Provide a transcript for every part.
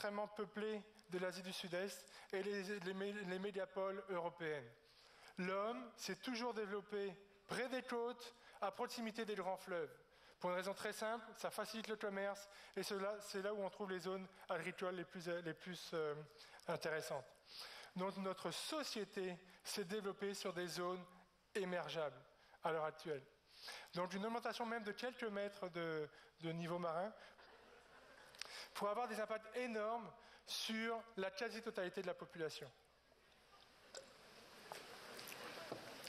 extrêmement peuplées de l'Asie du Sud-Est et les mégapoles européennes. L'homme s'est toujours développé près des côtes, à proximité des grands fleuves. Pour une raison très simple, ça facilite le commerce et c'est là où on trouve les zones agricoles les plus intéressantes. Donc notre société s'est développée sur des zones émergeables à l'heure actuelle. Donc une augmentation même de quelques mètres de niveau marin pour avoir des impacts énormes sur la quasi-totalité de la population.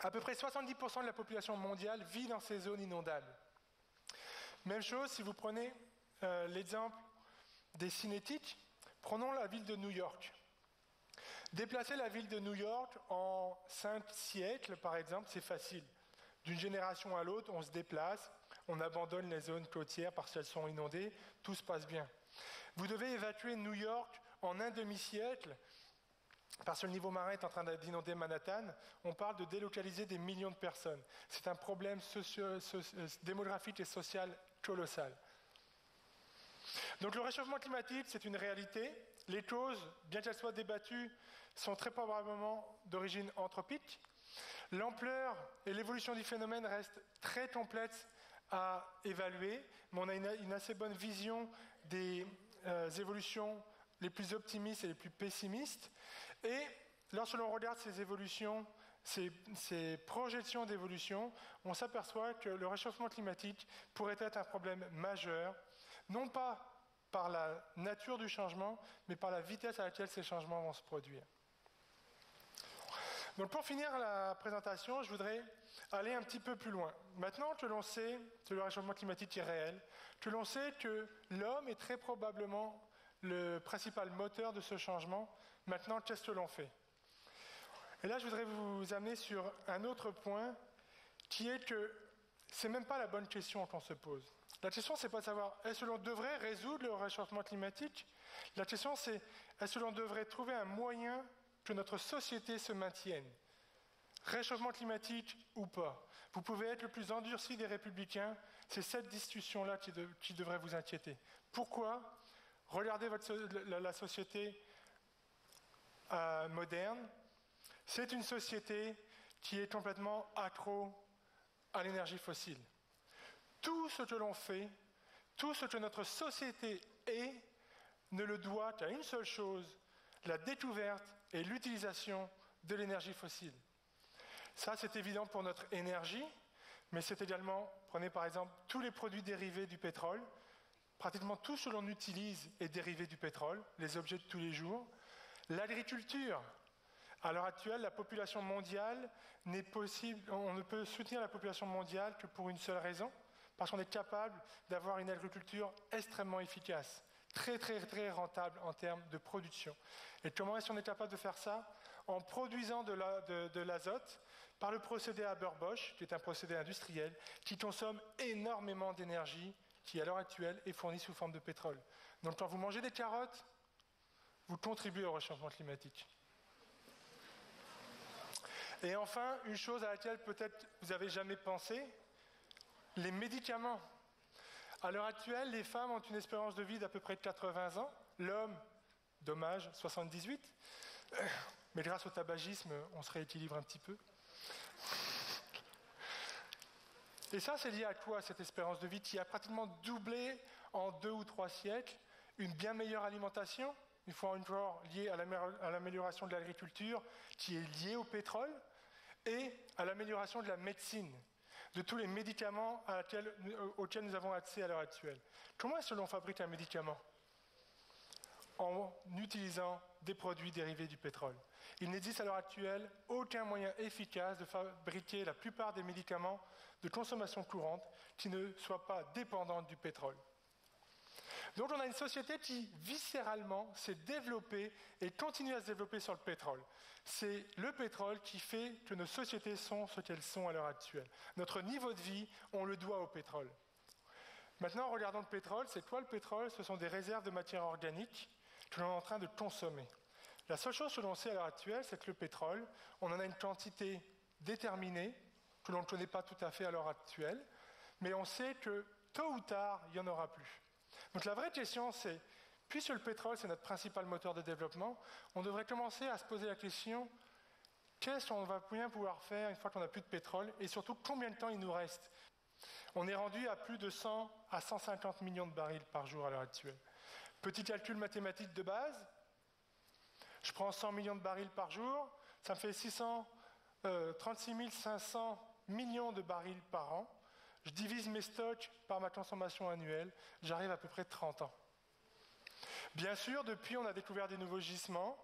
À peu près 70% de la population mondiale vit dans ces zones inondables. Même chose si vous prenez l'exemple des cinétiques, prenons la ville de New York. Déplacer la ville de New York en 5 siècles, par exemple, c'est facile. D'une génération à l'autre, on se déplace, on abandonne les zones côtières parce qu'elles sont inondées, tout se passe bien. Vous devez évacuer New York en un demi-siècle, parce que le niveau marin est en train d'inonder Manhattan, on parle de délocaliser des millions de personnes. C'est un problème démographique et social colossal. Donc le réchauffement climatique, c'est une réalité. Les causes, bien qu'elles soient débattues, sont très probablement d'origine anthropique. L'ampleur et l'évolution du phénomène restent très complexes à évaluer, mais on a une assez bonne vision des évolutions les plus optimistes et les plus pessimistes. Et lorsque l'on regarde ces évolutions, ces projections d'évolution, on s'aperçoit que le réchauffement climatique pourrait être un problème majeur, non pas par la nature du changement, mais par la vitesse à laquelle ces changements vont se produire. Donc pour finir la présentation, je voudrais aller un petit peu plus loin. Maintenant que l'on sait que le réchauffement climatique est réel, que l'on sait que l'homme est très probablement le principal moteur de ce changement, maintenant qu'est-ce que l'on fait ? Et là je voudrais vous amener sur un autre point, qui est que c'est même pas la bonne question qu'on se pose. La question, c'est pas de savoir est-ce que l'on devrait résoudre le réchauffement climatique ? La question, c'est est-ce que l'on devrait trouver un moyen que notre société se maintienne ? Réchauffement climatique ou pas ? Vous pouvez être le plus endurci des républicains, c'est cette discussion-là qui devrait vous inquiéter. Pourquoi ? Regardez la société moderne. C'est une société qui est complètement accro à l'énergie fossile. Tout ce que l'on fait, tout ce que notre société est, ne le doit qu'à une seule chose, la découverte et l'utilisation de l'énergie fossile. Ça, c'est évident pour notre énergie, mais c'est également, prenez par exemple tous les produits dérivés du pétrole, pratiquement tout ce que l'on utilise est dérivé du pétrole, les objets de tous les jours. L'agriculture. À l'heure actuelle, la population mondiale n'est possible, on ne peut soutenir la population mondiale que pour une seule raison, parce qu'on est capable d'avoir une agriculture extrêmement efficace, très très très rentable en termes de production. Et comment est-ce qu'on est capable de faire ça ? En produisant de l'azote par le procédé Haber-Bosch, qui est un procédé industriel, qui consomme énormément d'énergie, qui à l'heure actuelle est fournie sous forme de pétrole. Donc quand vous mangez des carottes, vous contribuez au réchauffement climatique. Et enfin, une chose à laquelle peut-être vous n'avez jamais pensé, les médicaments. À l'heure actuelle, les femmes ont une espérance de vie d'à peu près 80 ans. L'homme, dommage, 78. Mais grâce au tabagisme, on se rééquilibre un petit peu. Et ça, c'est lié à quoi, cette espérance de vie qui a pratiquement doublé en 2 ou 3 siècles? Une bien meilleure alimentation, une fois encore liée à l'amélioration de l'agriculture, qui est liée au pétrole, et à l'amélioration de la médecine, de tous les médicaments auxquels nous avons accès à l'heure actuelle. Comment est-ce que l'on fabrique un médicament ? En utilisant des produits dérivés du pétrole. Il n'existe à l'heure actuelle aucun moyen efficace de fabriquer la plupart des médicaments de consommation courante qui ne soient pas dépendants du pétrole. Donc on a une société qui, viscéralement, s'est développée et continue à se développer sur le pétrole. C'est le pétrole qui fait que nos sociétés sont ce qu'elles sont à l'heure actuelle. Notre niveau de vie, on le doit au pétrole. Maintenant, regardons le pétrole. C'est quoi le pétrole ? Ce sont des réserves de matière organique que l'on est en train de consommer. La seule chose que l'on sait à l'heure actuelle, c'est que le pétrole, on en a une quantité déterminée, que l'on ne connaît pas tout à fait à l'heure actuelle, mais on sait que tôt ou tard, il n'y en aura plus. Donc la vraie question, c'est puisque le pétrole, c'est notre principal moteur de développement, on devrait commencer à se poser la question, qu'est-ce qu'on va bien pouvoir faire une fois qu'on n'a plus de pétrole, et surtout, combien de temps il nous reste? On est rendu à plus de 100 à 150 millions de barils par jour à l'heure actuelle. Petit calcul mathématique de base, je prends 100 millions de barils par jour, ça me fait 36 500 millions de barils par an. Je divise mes stocks par ma consommation annuelle, j'arrive à peu près 30 ans. Bien sûr, depuis, on a découvert des nouveaux gisements.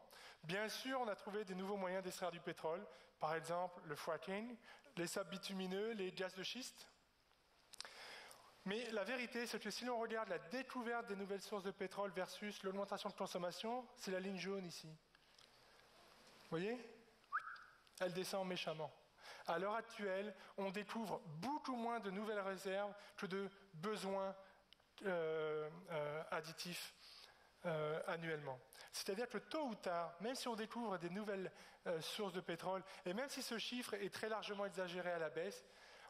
Bien sûr, on a trouvé des nouveaux moyens d'extraire du pétrole. Par exemple, le fracking, les sables bitumineux, les gaz de schiste. Mais la vérité, c'est que si l'on regarde la découverte des nouvelles sources de pétrole versus l'augmentation de consommation, c'est la ligne jaune ici. Vous voyez? Elle descend méchamment. À l'heure actuelle, on découvre beaucoup moins de nouvelles réserves que de besoins additifs annuellement. C'est-à-dire que tôt ou tard, même si on découvre des nouvelles sources de pétrole, et même si ce chiffre est très largement exagéré à la baisse,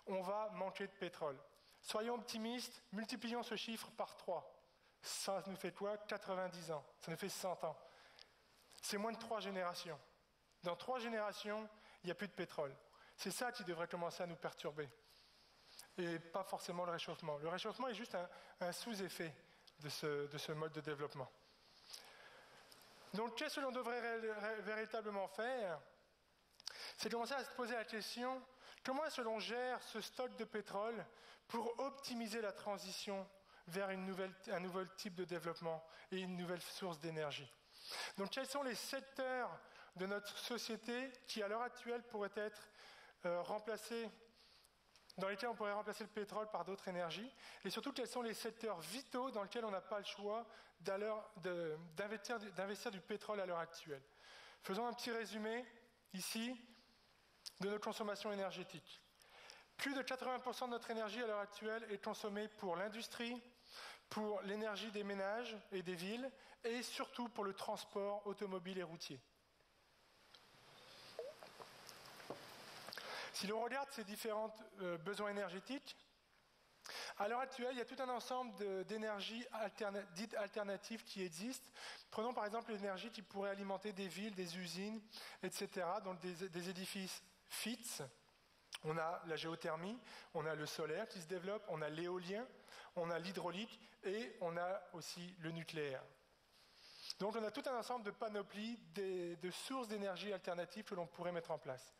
on va manquer de pétrole. Soyons optimistes, multiplions ce chiffre par 3. Ça nous fait quoi? 90 ans. Ça nous fait 100 ans. C'est moins de 3 générations. Dans 3 générations, il n'y a plus de pétrole. C'est ça qui devrait commencer à nous perturber. Et pas forcément le réchauffement. Le réchauffement est juste un sous-effet de ce mode de développement. Donc, qu'est-ce que l'on devrait véritablement faire? C'est commencer à se poser la question, comment est-ce que l'on gère ce stock de pétrole pour optimiser la transition vers un nouvel type de développement et une nouvelle source d'énergie? Donc, quels sont les secteurs de notre société qui, à l'heure actuelle, pourraient être remplacés, dans lesquels on pourrait remplacer le pétrole par d'autres énergies, et surtout quels sont les secteurs vitaux dans lesquels on n'a pas le choix d'investir du pétrole à l'heure actuelle. Faisons un petit résumé ici de notre consommation énergétique. Plus de 80% de notre énergie à l'heure actuelle est consommée pour l'industrie, pour l'énergie des ménages et des villes, et surtout pour le transport automobile et routier. Si l'on regarde ces différents besoins énergétiques, à l'heure actuelle, il y a tout un ensemble d'énergies dites alternatives qui existent. Prenons par exemple l'énergie qui pourrait alimenter des villes, des usines, etc., donc des édifices fixes. On a la géothermie, on a le solaire qui se développe, on a l'éolien, on a l'hydraulique et on a aussi le nucléaire. Donc on a tout un ensemble de panoplies de sources d'énergie alternatives que l'on pourrait mettre en place.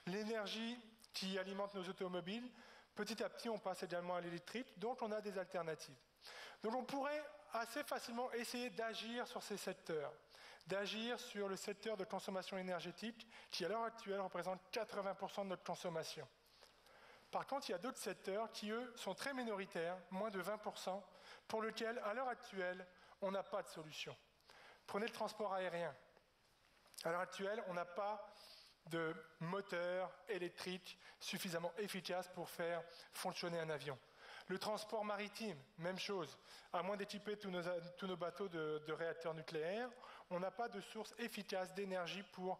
L'énergie qui alimente nos automobiles, petit à petit on passe également à l'électrique, donc on a des alternatives. Donc on pourrait assez facilement essayer d'agir sur ces secteurs, d'agir sur le secteur de consommation énergétique qui à l'heure actuelle représente 80% de notre consommation. Par contre, il y a d'autres secteurs qui, eux, sont très minoritaires, moins de 20%, pour lesquels, à l'heure actuelle, on n'a pas de solution. Prenez le transport aérien. À l'heure actuelle, on n'a pas de moteur électrique suffisamment efficace pour faire fonctionner un avion. Le transport maritime, même chose. À moins d'équiper tous nos bateaux de réacteurs nucléaires, on n'a pas de source efficace d'énergie pour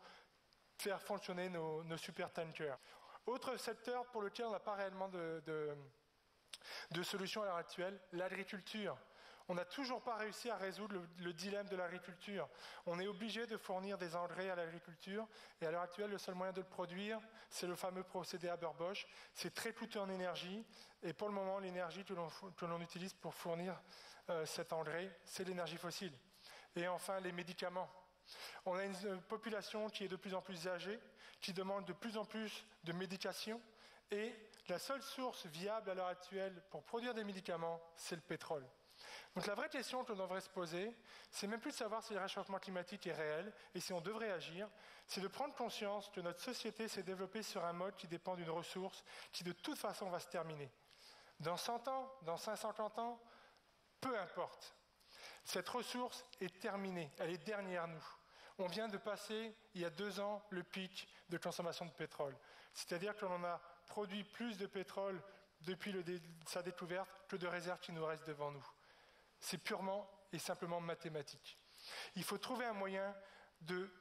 faire fonctionner nos supertankers. Autre secteur pour lequel on n'a pas réellement de solution à l'heure actuelle, l'agriculture. On n'a toujours pas réussi à résoudre le dilemme de l'agriculture. On est obligé de fournir des engrais à l'agriculture et à l'heure actuelle, le seul moyen de le produire, c'est le fameux procédé Haber-Bosch. C'est très coûteux en énergie et pour le moment, l'énergie que l'on utilise pour fournir cet engrais, c'est l'énergie fossile. Et enfin, les médicaments. On a une population qui est de plus en plus âgée, qui demande de plus en plus de médication et la seule source viable à l'heure actuelle pour produire des médicaments, c'est le pétrole. Donc la vraie question que l'on devrait se poser, c'est même plus de savoir si le réchauffement climatique est réel et si on devrait agir, c'est de prendre conscience que notre société s'est développée sur un mode qui dépend d'une ressource qui de toute façon va se terminer. Dans 100 ans, dans 550 ans, peu importe. Cette ressource est terminée, elle est derrière nous. On vient de passer, il y a 2 ans, le pic de consommation de pétrole. C'est-à-dire que l'on a produit plus de pétrole depuis sa découverte que de réserves qui nous restent devant nous. C'est purement et simplement mathématique. Il faut trouver un moyen de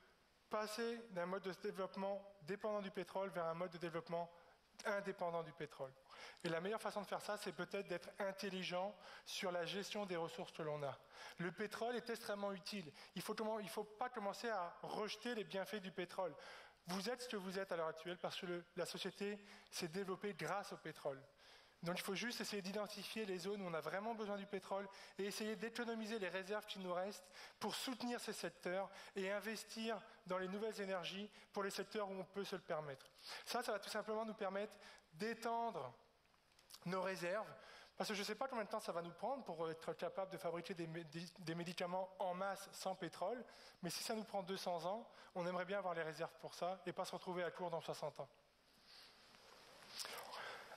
passer d'un mode de développement dépendant du pétrole vers un mode de développement indépendants du pétrole. Et la meilleure façon de faire ça, c'est peut-être d'être intelligent sur la gestion des ressources que l'on a. Le pétrole est extrêmement utile. Il ne faut pas commencer à rejeter les bienfaits du pétrole. Vous êtes ce que vous êtes à l'heure actuelle parce que la société s'est développée grâce au pétrole. Donc il faut juste essayer d'identifier les zones où on a vraiment besoin du pétrole et essayer d'économiser les réserves qui nous restent pour soutenir ces secteurs et investir dans les nouvelles énergies pour les secteurs où on peut se le permettre. Ça va tout simplement nous permettre d'étendre nos réserves, parce que je ne sais pas combien de temps ça va nous prendre pour être capable de fabriquer des médicaments en masse sans pétrole, mais si ça nous prend 200 ans, on aimerait bien avoir les réserves pour ça et pas se retrouver à court dans 60 ans.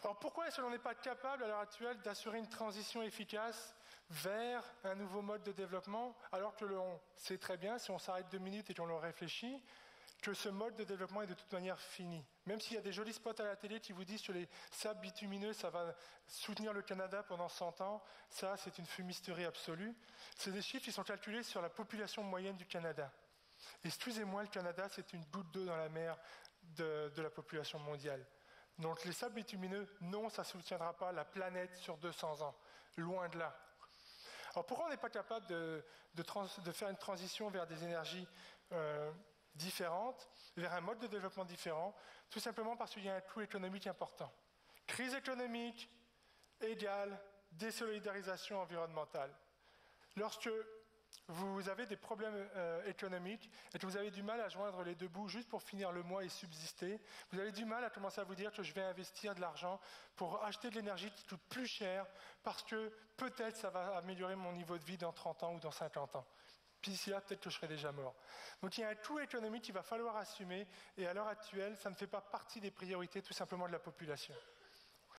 Alors pourquoi est-ce que l'on n'est pas capable à l'heure actuelle d'assurer une transition efficace vers un nouveau mode de développement, alors que l'on sait très bien, si on s'arrête 2 minutes et qu'on le réfléchit, que ce mode de développement est de toute manière fini. Même s'il y a des jolis spots à la télé qui vous disent que les sables bitumineux, ça va soutenir le Canada pendant 100 ans, ça c'est une fumisterie absolue. C'est des chiffres qui sont calculés sur la population moyenne du Canada. Excusez-moi, le Canada c'est une goutte d'eau dans la mer de la population mondiale. Donc les sables bitumineux, non, ça ne soutiendra pas la planète sur 200 ans. Loin de là. Alors pourquoi on n'est pas capable de faire une transition vers des énergies différentes, vers un mode de développement différent? Tout simplement parce qu'il y a un coût économique important. Crise économique égale désolidarisation environnementale. Lorsque vous avez des problèmes économiques et que vous avez du mal à joindre les deux bouts juste pour finir le mois et subsister, vous avez du mal à commencer à vous dire que je vais investir de l'argent pour acheter de l'énergie qui coûte plus cher parce que peut-être ça va améliorer mon niveau de vie dans 30 ans ou dans 50 ans. Puis d'ici là, peut-être que je serai déjà mort. Donc il y a un coût économique qu'il va falloir assumer et à l'heure actuelle, ça ne fait pas partie des priorités tout simplement de la population.